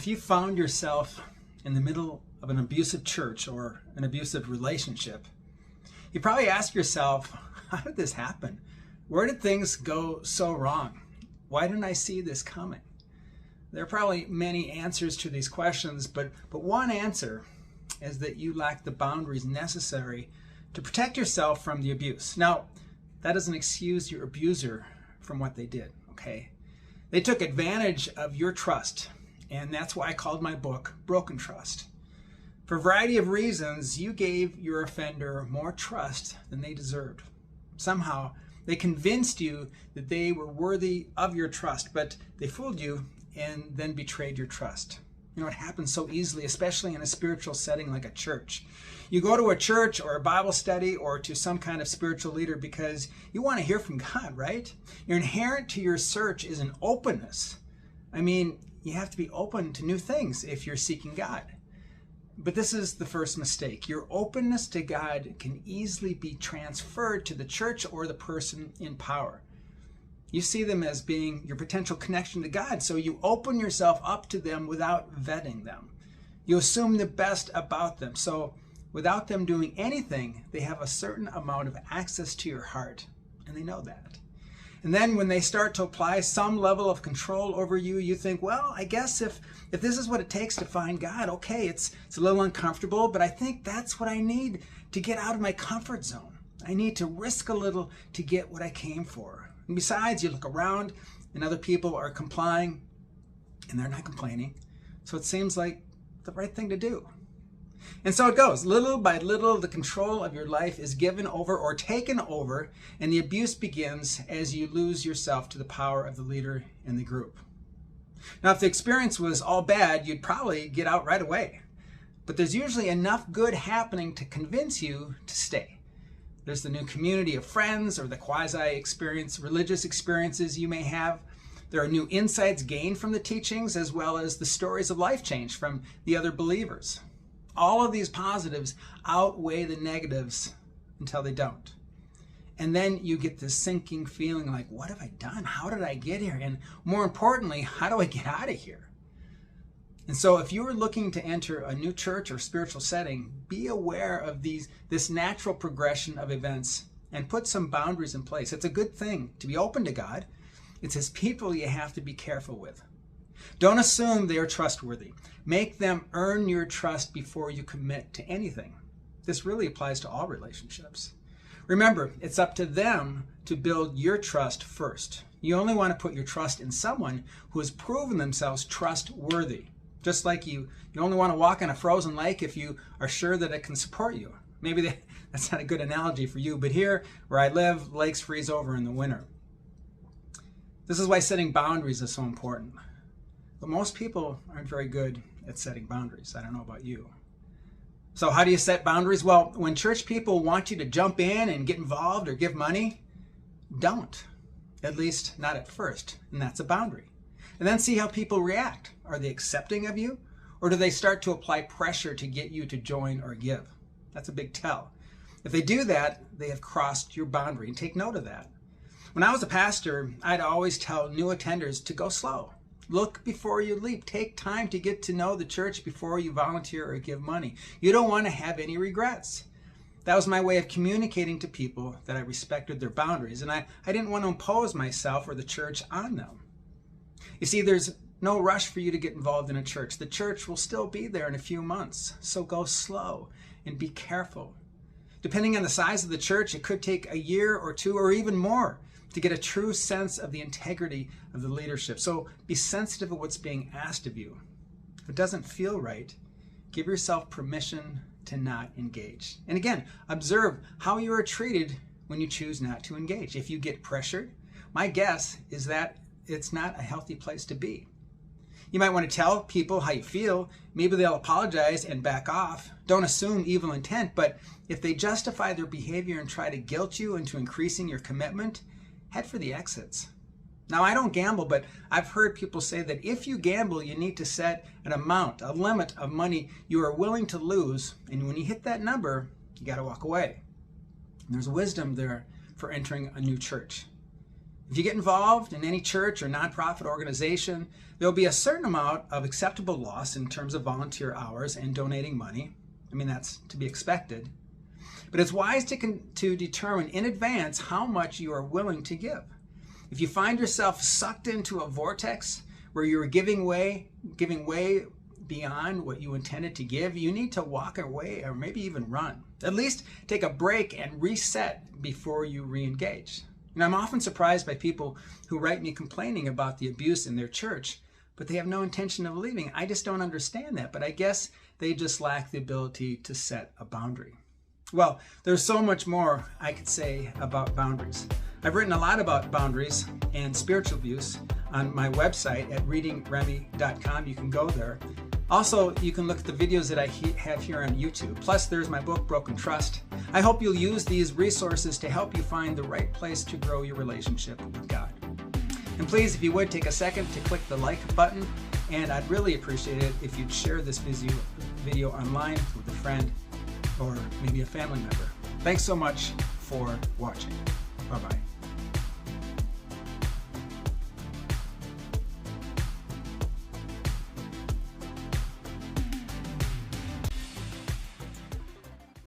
If you found yourself in the middle of an abusive church or an abusive relationship, you probably ask yourself, how did this happen? Where did things go so wrong? Why didn't I see this coming? There are probably many answers to these questions, but one answer is that you lack the boundaries necessary to protect yourself from the abuse. Now, that doesn't excuse your abuser from what they did, okay? They took advantage of your trust, and that's why I called my book Broken Trust. For a variety of reasons, you gave your offender more trust than they deserved. Somehow, they convinced you that they were worthy of your trust, but they fooled you and then betrayed your trust. You know, it happens so easily, especially in a spiritual setting like a church. You go to a church or a Bible study or to some kind of spiritual leader because you want to hear from God, right? Your inherent to your search is an openness. I mean, you have to be open to new things if you're seeking God. But this is the first mistake. Your openness to God can easily be transferred to the church or the person in power. You see them as being your potential connection to God, so you open yourself up to them without vetting them. You assume the best about them, so without them doing anything, they have a certain amount of access to your heart, and they know that. And then when they start to apply some level of control over you, you think, well, I guess if this is what it takes to find God, okay, it's a little uncomfortable, but I think that's what I need to get out of my comfort zone. I need to risk a little to get what I came for. And besides, you look around and other people are complying and they're not complaining. So it seems like the right thing to do. And so it goes. Little by little, the control of your life is given over or taken over, and the abuse begins as you lose yourself to the power of the leader in the group. Now, if the experience was all bad, you'd probably get out right away. But there's usually enough good happening to convince you to stay. There's the new community of friends or the religious experiences you may have. There are new insights gained from the teachings as well as the stories of life change from the other believers. All of these positives outweigh the negatives until they don't. And then you get this sinking feeling like, what have I done? How did I get here? And more importantly, how do I get out of here? And so if you are looking to enter a new church or spiritual setting, be aware of this natural progression of events and put some boundaries in place. It's a good thing to be open to God. It's His people you have to be careful with. Don't assume they are trustworthy. Make them earn your trust before you commit to anything. This really applies to all relationships. Remember, it's up to them to build your trust first. You only want to put your trust in someone who has proven themselves trustworthy. Just like you only want to walk in a frozen lake if you are sure that it can support you. Maybe that's not a good analogy for you, but here where I live, lakes freeze over in the winter. This is why setting boundaries is so important. But most people aren't very good at setting boundaries. I don't know about you. So how do you set boundaries? Well, when church people want you to jump in and get involved or give money, don't. At least not at first. And that's a boundary. And then see how people react. Are they accepting of you? Or do they start to apply pressure to get you to join or give? That's a big tell. If they do that, they have crossed your boundary. And take note of that. When I was a pastor, I'd always tell new attenders to go slow. Look before you leap. Take time to get to know the church before you volunteer or give money. You don't want to have any regrets. That was my way of communicating to people that I respected their boundaries, and I didn't want to impose myself or the church on them. You see, there's no rush for you to get involved in a church. The church will still be there in a few months, so go slow and be careful. Depending on the size of the church, it could take a year or two or even more to get a true sense of the integrity of the leadership. So be sensitive of what's being asked of you. If it doesn't feel right, give yourself permission to not engage. And again, observe how you are treated when you choose not to engage. If you get pressured, my guess is that it's not a healthy place to be. You might want to tell people how you feel. Maybe they'll apologize and back off. Don't assume evil intent, but if they justify their behavior and try to guilt you into increasing your commitment, head for the exits. Now, I don't gamble, but I've heard people say that if you gamble, you need to set an amount, a limit of money you are willing to lose, and when you hit that number, you got to walk away. And there's wisdom there for entering a new church. If you get involved in any church or nonprofit organization, there'll be a certain amount of acceptable loss in terms of volunteer hours and donating money. I mean, that's to be expected. But it's wise to determine in advance how much you are willing to give. If you find yourself sucked into a vortex where you're giving way beyond what you intended to give, you need to walk away or maybe even run. At least take a break and reset before you re-engage. And I'm often surprised by people who write me complaining about the abuse in their church, but they have no intention of leaving. I just don't understand that, but I guess they just lack the ability to set a boundary. Well, there's so much more I could say about boundaries. I've written a lot about boundaries and spiritual abuse on my website at readingremy.com. You can go there. Also, you can look at the videos that I have here on YouTube. Plus, there's my book, Broken Trust. I hope you'll use these resources to help you find the right place to grow your relationship with God. And please, if you would, take a second to click the like button. And I'd really appreciate it if you'd share this video online with a friend or maybe a family member. Thanks so much for watching. Bye-bye.